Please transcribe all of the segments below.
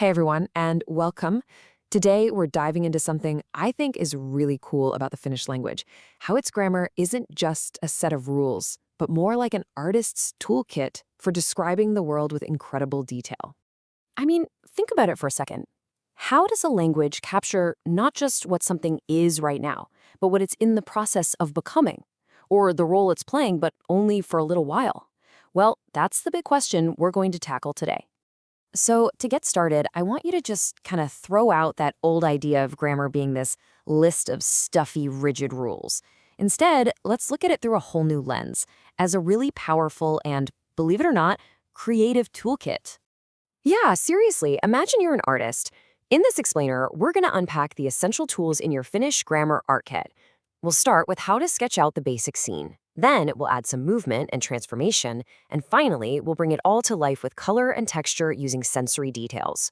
Hey everyone, and welcome. Today we're diving into something I think is really cool about the Finnish language, how its grammar isn't just a set of rules, but more like an artist's toolkit for describing the world with incredible detail. I mean, think about it for a second. How does a language capture not just what something is right now, but what it's in the process of becoming? Or the role it's playing, but only for a little while? Well, that's the big question we're going to tackle today. So to get started, I want you to just kind of throw out that old idea of grammar being this list of stuffy, rigid rules. Instead, let's look at it through a whole new lens, as a really powerful and, believe it or not, creative toolkit. Yeah, seriously, imagine you're an artist. In this explainer, we're going to unpack the essential tools in your Finnish grammar art kit. We'll start with how to sketch out the basic scene. Then we'll add some movement and transformation, and finally, we'll bring it all to life with color and texture using sensory details.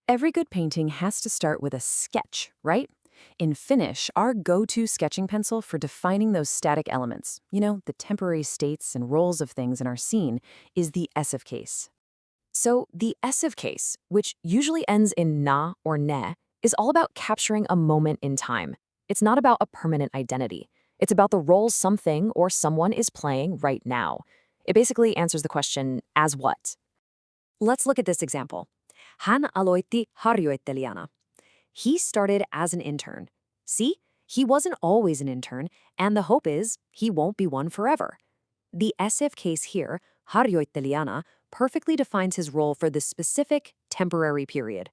Every good painting has to start with a sketch, right? In Finnish, our go-to sketching pencil for defining those static elements, the temporary states and roles of things in our scene, is the essive case. So the essive case, which usually ends in na or ne, is all about capturing a moment in time. It's not about a permanent identity. It's about the role something or someone is playing right now. It basically answers the question, as what? Let's look at this example. Hän aloitti harjoittelijana. He started as an intern. See, he wasn't always an intern, and the hope is he won't be one forever. The essive case here, harjoittelijana, perfectly defines his role for this specific temporary period.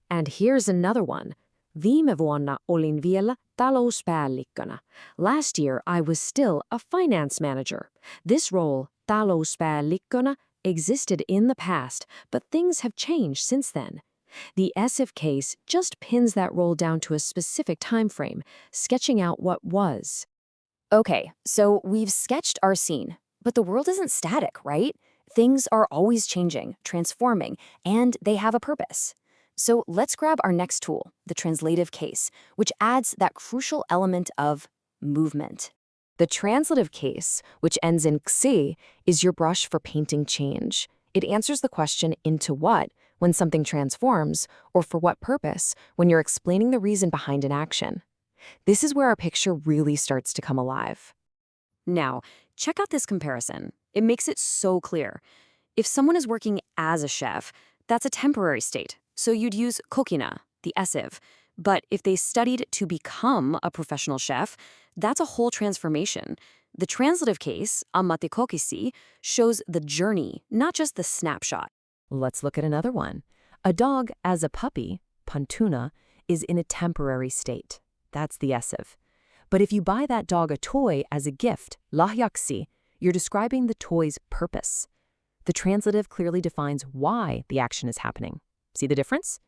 And here's another one. Viime vuonna olin vielä talouspäällikkönä. Last year, I was still a finance manager. This role, talouspäällikkönä, existed in the past, but things have changed since then. The essive case just pins that role down to a specific time frame, sketching out what was. Okay, so we've sketched our scene, but the world isn't static, right? Things are always changing, transforming, and they have a purpose. So let's grab our next tool, the translative case, which adds that crucial element of movement. The translative case, which ends in ksi, is your brush for painting change. It answers the question into what when something transforms, or for what purpose when you're explaining the reason behind an action. This is where our picture really starts to come alive. Now, check out this comparison. It makes it so clear. If someone is working as a chef, that's a temporary state. So you'd use kokina, the essive. But if they studied to become a professional chef, that's a whole transformation. The translative case, ammattikokisi, shows the journey, not just the snapshot. Let's look at another one. A dog as a puppy, pantuna, is in a temporary state. That's the essive. But if you buy that dog a toy as a gift, lahjaksi, you're describing the toy's purpose. The translative clearly defines why the action is happening. See the difference?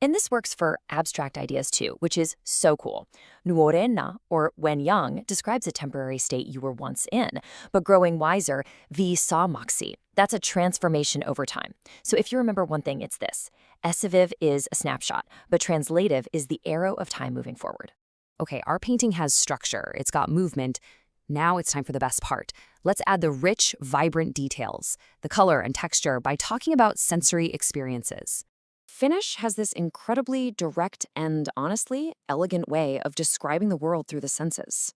And this works for abstract ideas too, which is so cool. Nuorena, or when young, describes a temporary state you were once in, but growing wiser, viisamaksi. That's a transformation over time. So if you remember one thing, it's this. Essive is a snapshot, but translative is the arrow of time moving forward. Okay, our painting has structure, it's got movement. Now it's time for the best part. Let's add the rich, vibrant details, the color and texture, by talking about sensory experiences. Finnish has this incredibly direct and, honestly, elegant way of describing the world through the senses.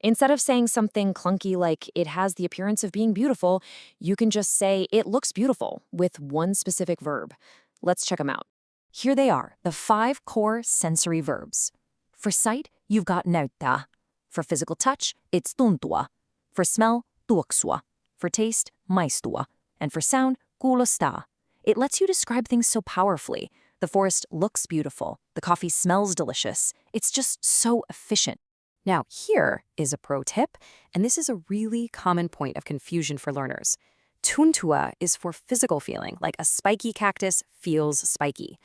Instead of saying something clunky like it has the appearance of being beautiful, you can just say it looks beautiful with one specific verb. Let's check them out. Here they are, the 5 core sensory verbs. For sight, you've got näyttää. For physical touch, it's tuntua. For smell, tuoksua. For taste, maistua. And for sound, kuulostaa. It lets you describe things so powerfully. The forest looks beautiful. The coffee smells delicious. It's just so efficient. Now, here is a pro tip, and this is a really common point of confusion for learners. Tuntua is for physical feeling, like a spiky cactus feels spiky.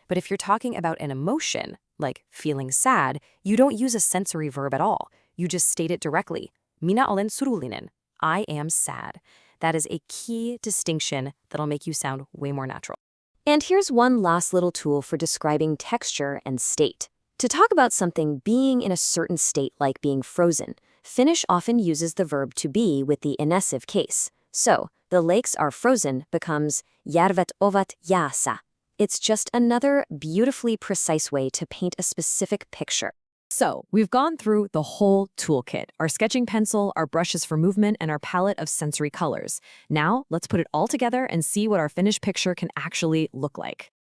But if you're talking about an emotion, like feeling sad, you don't use a sensory verb at all. You just state it directly. Minä olen surullinen. I am sad. That is a key distinction that'll make you sound way more natural. And here's one last little tool for describing texture and state. To talk about something being in a certain state like being frozen, Finnish often uses the verb to be with the inessive case. So, the lakes are frozen becomes järvet ovat jäässä. It's just another beautifully precise way to paint a specific picture. So, we've gone through the whole toolkit, our sketching pencil, our brushes for movement, and our palette of sensory colors. Now, let's put it all together and see what our finished picture can actually look like.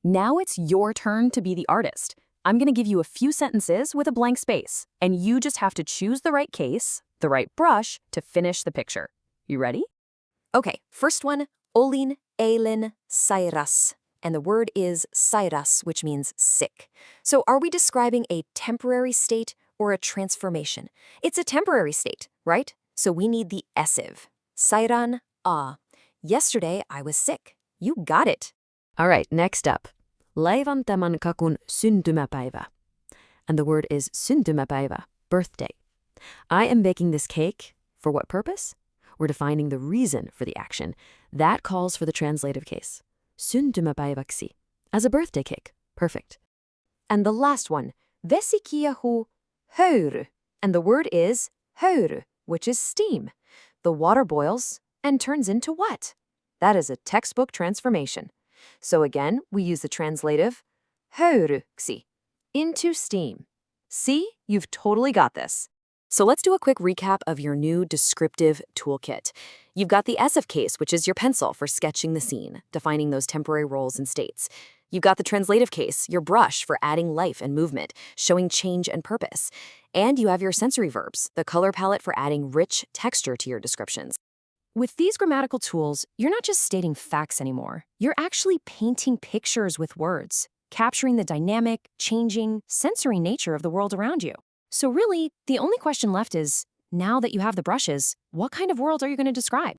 Now it's your turn to be the artist. I'm going to give you a few sentences with a blank space, and you just have to choose the right case, the right brush, to finish the picture. You ready? Okay, first one, olin eilen sairas. And the word is sairas, which means sick. So are we describing a temporary state or a transformation? It's a temporary state, right? So we need the essive. Sairan a. Yesterday I was sick. You got it. All right, next up. Laivan tämän kakun syntymäpäivä. And the word is syntymäpäivä, birthday. I am baking this cake. For what purpose? We're defining the reason for the action. That calls for the translative case. Syntymäpäiväksi, as a birthday cake. Perfect. And the last one, vesi kiehuu höyry. And the word is höyry, which is steam. The water boils and turns into what? That is a textbook transformation. So again, we use the translative höyryksi, into steam. See, you've totally got this. So let's do a quick recap of your new descriptive toolkit. You've got the essive case, which is your pencil for sketching the scene, defining those temporary roles and states. You've got the translative case, your brush for adding life and movement, showing change and purpose. And you have your sensory verbs, the color palette for adding rich texture to your descriptions. With these grammatical tools, you're not just stating facts anymore. You're actually painting pictures with words, capturing the dynamic, changing, sensory nature of the world around you. So really, the only question left is, now that you have the brushes, what kind of world are you going to describe?